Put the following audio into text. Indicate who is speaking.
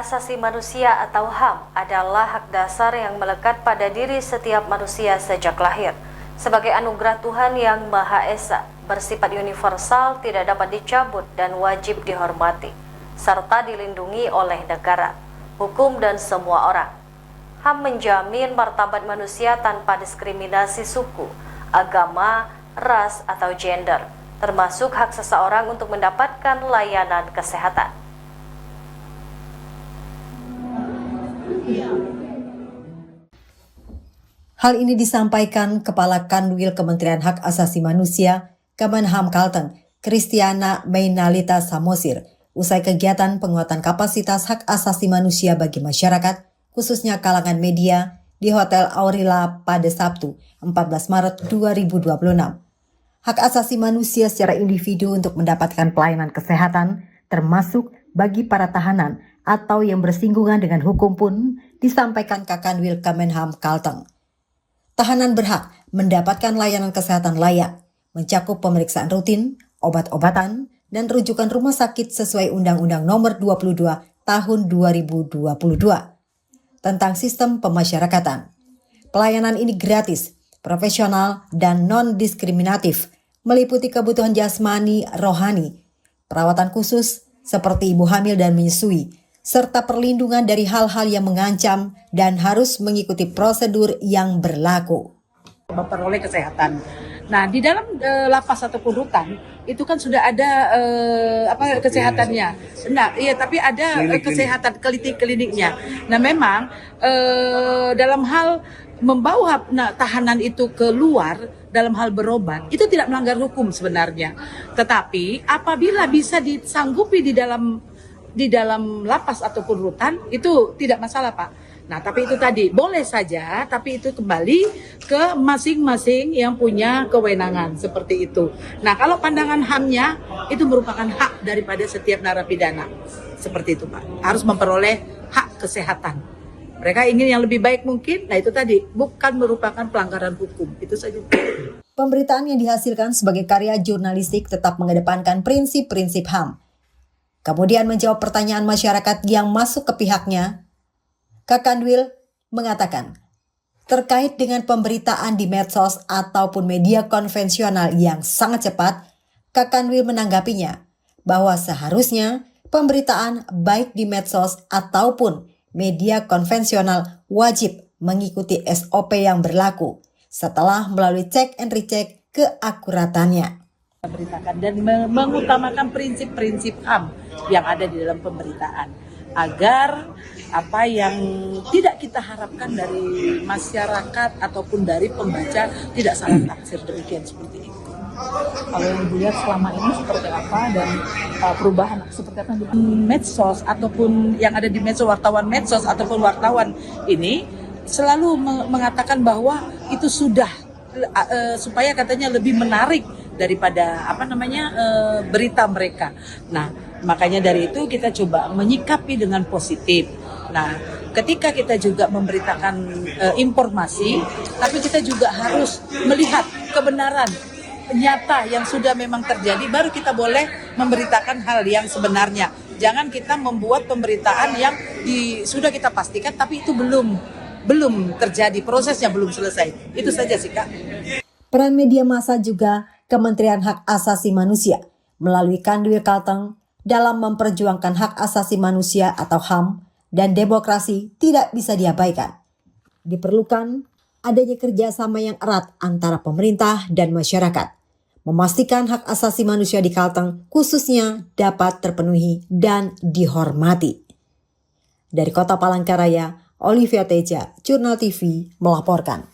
Speaker 1: Asasi Manusia atau HAM adalah hak dasar yang melekat pada diri setiap manusia sejak lahir. Sebagai anugerah Tuhan yang Maha Esa, bersifat universal, tidak dapat dicabut dan wajib dihormati, serta dilindungi oleh negara, hukum dan semua orang. HAM menjamin martabat manusia tanpa diskriminasi suku, agama, ras, atau gender, termasuk hak seseorang untuk mendapatkan layanan kesehatan.
Speaker 2: Hal ini disampaikan Kepala Kanwil Kementerian Hak Asasi Manusia, Kemenham Kalteng, Kristiana Mainalita Samosir, usai kegiatan penguatan kapasitas hak asasi manusia bagi masyarakat, khususnya kalangan media, di Hotel Aurila pada Sabtu, 14 Maret 2026. Hak asasi manusia secara individu untuk mendapatkan pelayanan kesehatan, termasuk bagi para tahanan atau yang bersinggungan dengan hukum pun disampaikan Kakanwil Kemenham Kalteng. Tahanan berhak mendapatkan layanan kesehatan layak, mencakup pemeriksaan rutin, obat-obatan, dan rujukan rumah sakit sesuai Undang-Undang Nomor 22 Tahun 2022 tentang sistem pemasyarakatan. Pelayanan ini gratis, profesional, dan non-diskriminatif, meliputi kebutuhan jasmani, rohani, perawatan khusus seperti ibu hamil dan menyusui, serta perlindungan dari hal-hal yang mengancam dan harus mengikuti prosedur yang berlaku.
Speaker 3: Memperoleh kesehatan. Nah, di dalam lapas ataupun rutan itu kan sudah ada kesehatannya. Nah, iya, tapi ada kesehatan kliniknya. Nah, memang dalam hal membawa tahanan itu keluar dalam hal berobat itu tidak melanggar hukum sebenarnya. Tetapi apabila bisa disanggupi di dalam lapas ataupun rutan itu tidak masalah, Pak. Nah, tapi itu tadi boleh saja, tapi itu kembali ke masing-masing yang punya kewenangan seperti itu. Nah, kalau pandangan HAM-nya itu merupakan hak daripada setiap narapidana. Seperti itu, Pak. Harus memperoleh hak kesehatan. Mereka ingin yang lebih baik mungkin. Nah, itu tadi bukan merupakan pelanggaran hukum. Itu saja.
Speaker 2: Pemberitaan yang dihasilkan sebagai karya jurnalistik tetap mengedepankan prinsip-prinsip HAM. Kemudian menjawab pertanyaan masyarakat yang masuk ke pihaknya, Kakanwil mengatakan, terkait dengan pemberitaan di medsos ataupun media konvensional yang sangat cepat, Kakanwil menanggapinya bahwa seharusnya pemberitaan baik di medsos ataupun media konvensional wajib mengikuti SOP yang berlaku setelah melalui cek and recheck keakuratannya.
Speaker 3: Memberitakan dan mengutamakan prinsip-prinsip HAM yang ada di dalam pemberitaan agar apa yang tidak kita harapkan dari masyarakat ataupun dari pembaca tidak salah tafsir, demikian seperti itu.
Speaker 4: Kalau yang dilihat selama ini seperti apa dan perubahan seperti apa di
Speaker 3: medsos ataupun yang ada di medsos, wartawan medsos ataupun wartawan ini selalu mengatakan bahwa itu sudah supaya katanya lebih menarik daripada berita mereka. Nah, makanya dari itu kita coba menyikapi dengan positif. Nah, ketika kita juga memberitakan informasi, tapi kita juga harus melihat kebenaran nyata yang sudah memang terjadi, baru kita boleh memberitakan hal yang sebenarnya. Jangan kita membuat pemberitaan yang sudah kita pastikan tapi itu belum terjadi, prosesnya belum selesai. Itu saja sih, Kak.
Speaker 2: Peran media massa juga Kementerian Hak Asasi Manusia melalui Kanwil Kalteng dalam memperjuangkan hak asasi manusia atau HAM dan demokrasi tidak bisa diabaikan. Diperlukan adanya kerjasama yang erat antara pemerintah dan masyarakat, memastikan hak asasi manusia di Kalteng khususnya dapat terpenuhi dan dihormati. Dari Kota Palangkaraya, Olivia Teja, Jurnal TV melaporkan.